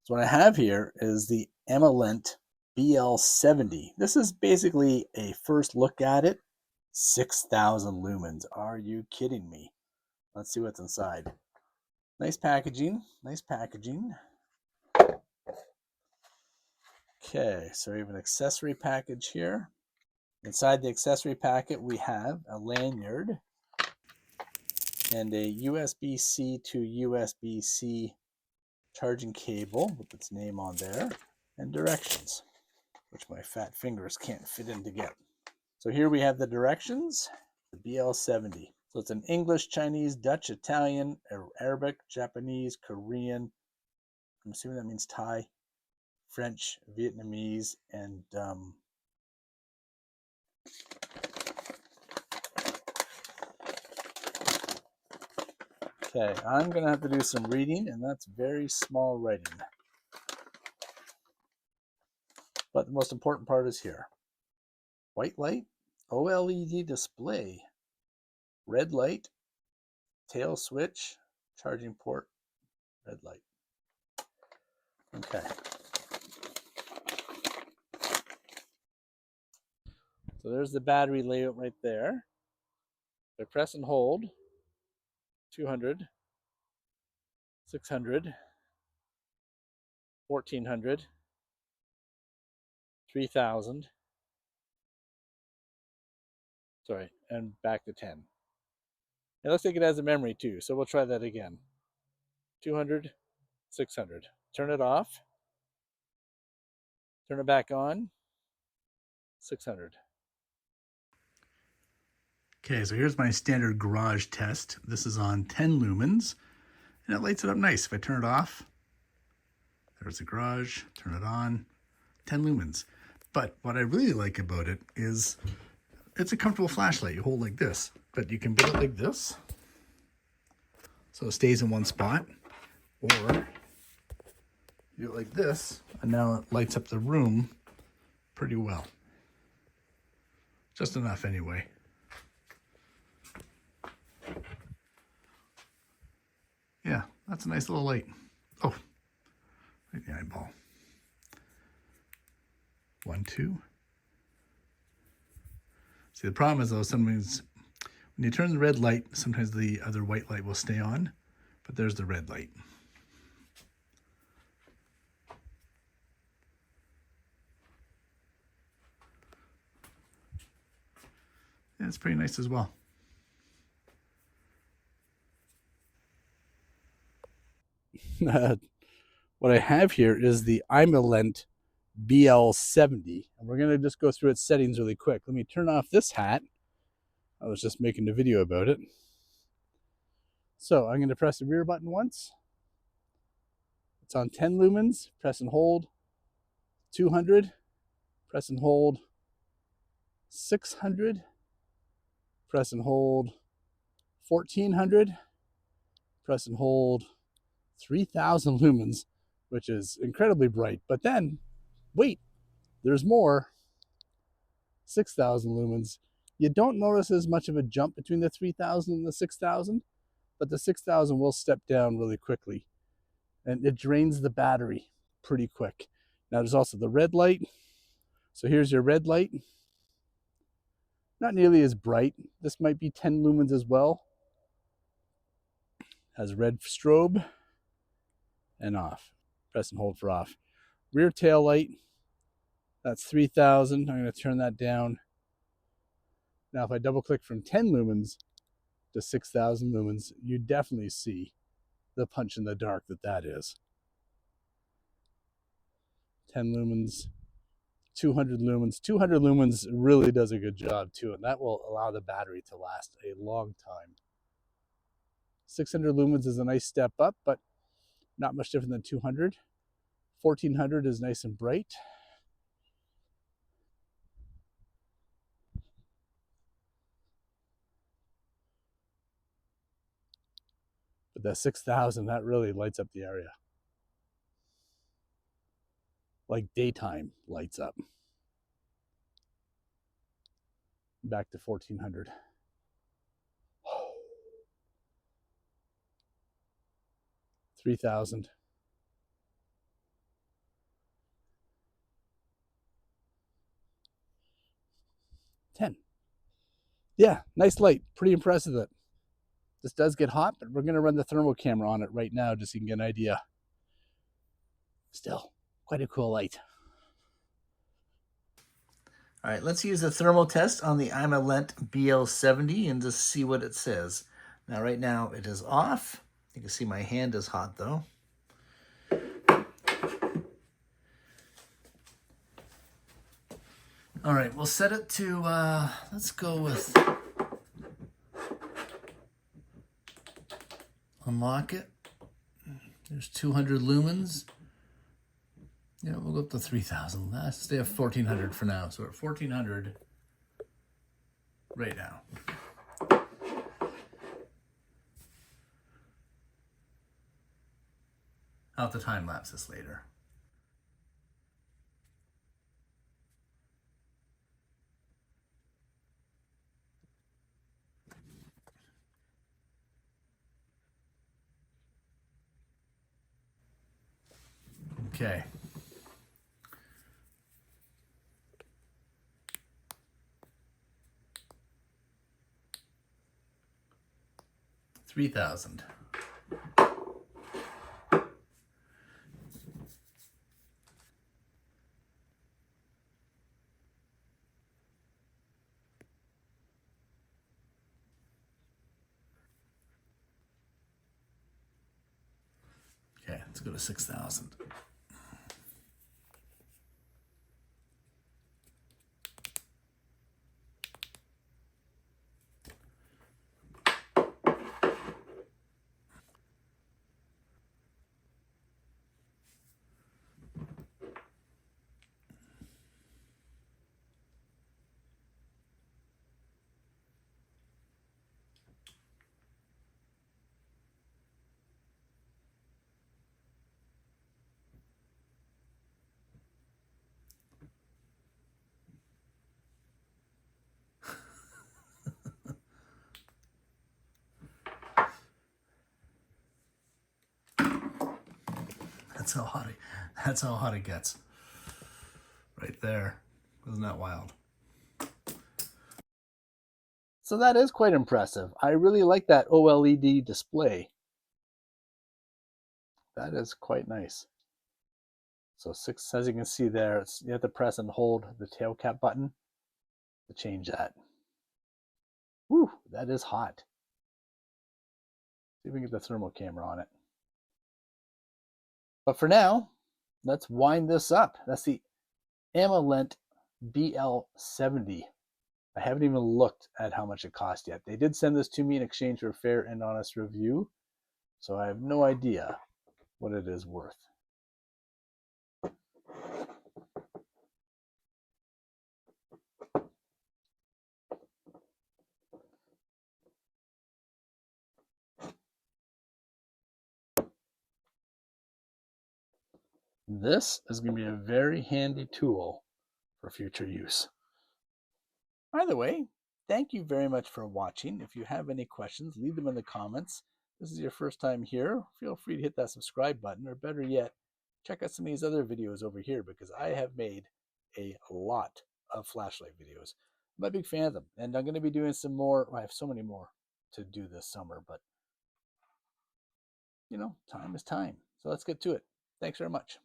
So what I have here is the Imalent BL70. This is basically a first look at it. 6,000 lumens. Are you kidding me? Let's see what's inside. Nice packaging. Nice packaging. Okay, so we have an accessory package here. Inside the accessory packet, we have a lanyard and a USB-C to USB-C charging cable with its name on there, and directions, which my fat fingers can't fit in to get. So here we have the directions, the BL70. So it's in English, Chinese, Dutch, Italian, Arabic, Japanese, Korean. I'm assuming that means Thai, French, Vietnamese, and okay, I'm going to have to do some reading, and that's very small writing. But the most important part is here. White light, OLED display, red light, tail switch, charging port, red light. Okay. So there's the battery layout right there. If I press and hold, 200, 600, 1400, 3000, sorry, and back to 10. It looks like it has a memory too, so we'll try that again. 200, 600. Turn it off. Turn it back on. 600. Okay, so here's my standard garage test. This is on 10 lumens, and it lights it up nice. If I turn it off, there's the garage, turn it on, 10 lumens. But what I really like about it is it's a comfortable flashlight. You hold like this, but you can put it like this, so it stays in one spot, or you do it like this, and now it lights up the room pretty well. Just enough anyway. Yeah, that's a nice little light. Oh, right in the eyeball. 1, 2. See, the problem is though, sometimes when you turn the red light, sometimes the other white light will stay on, but there's the red light. Yeah, it's pretty nice as well. What I have here is the Imalent BL70, and we're going to just go through its settings really quick. Let me turn off this hat. I was just making a video about it. So I'm going to press the rear button once. It's on 10 lumens. Press and hold. 200. Press and hold. 600. Press and hold. 1400. Press and hold. 3000 lumens, which is incredibly bright. But then, wait, there's more. 6,000 lumens. You don't notice as much of a jump between the 3,000 and the 6,000, but the 6,000 will step down really quickly, and it drains the battery pretty quick. Now there's also the red light. So here's your red light. Not nearly as bright. This might be 10 lumens as well. Has red strobe and off. Press and hold for off. Rear tail light. That's 3,000. I'm going to turn that down. Now if I double click from 10 lumens to 6,000 lumens, you definitely see the punch in the dark that is. 10 lumens, 200 lumens. 200 lumens really does a good job too, and that will allow the battery to last a long time. 600 lumens is a nice step up, but not much different than 200. 1400 is nice and bright. But that 6,000, that really lights up the area. Like daytime lights up. Back to 1400. 3,000. 10. Yeah, nice light. Pretty impressive. That this does get hot, but we're going to run the thermal camera on it right now just so you can get an idea. Still, quite a cool light. All right, let's use a thermal test on the Imalent BL70 and just see what it says. Now, right now it is off. You can see my hand is hot though. All right, we'll set it to, let's go with, unlock it. There's 200 lumens. Yeah, we'll go up to 3,000. Let's stay at 1,400 for now. So we're at 1,400 right now. I'll have to time lapse this later. Okay. $3,000. Okay, let's go to 6,000. That's how hot it gets. Right there. Isn't that wild? So that is quite impressive. I really like that OLED display. That is quite nice. So as you can see there, you have to press and hold the tail cap button to change that. Whew, that is hot. See if we can get the thermal camera on it. But for now, let's wind this up. That's the Imalent BL70. I haven't even looked at how much it cost yet. They did send this to me in exchange for a fair and honest review, so I have no idea what it is worth. This is going to be a very handy tool for future use. Either way, thank you very much for watching. If you have any questions, leave them in the comments. If this is your first time here, feel free to hit that subscribe button, or better yet, check out some of these other videos over here because I have made a lot of flashlight videos. I'm a big fan of them, and I'm going to be doing some more. I have so many more to do this summer, but you know, time is time. So let's get to it. Thanks very much.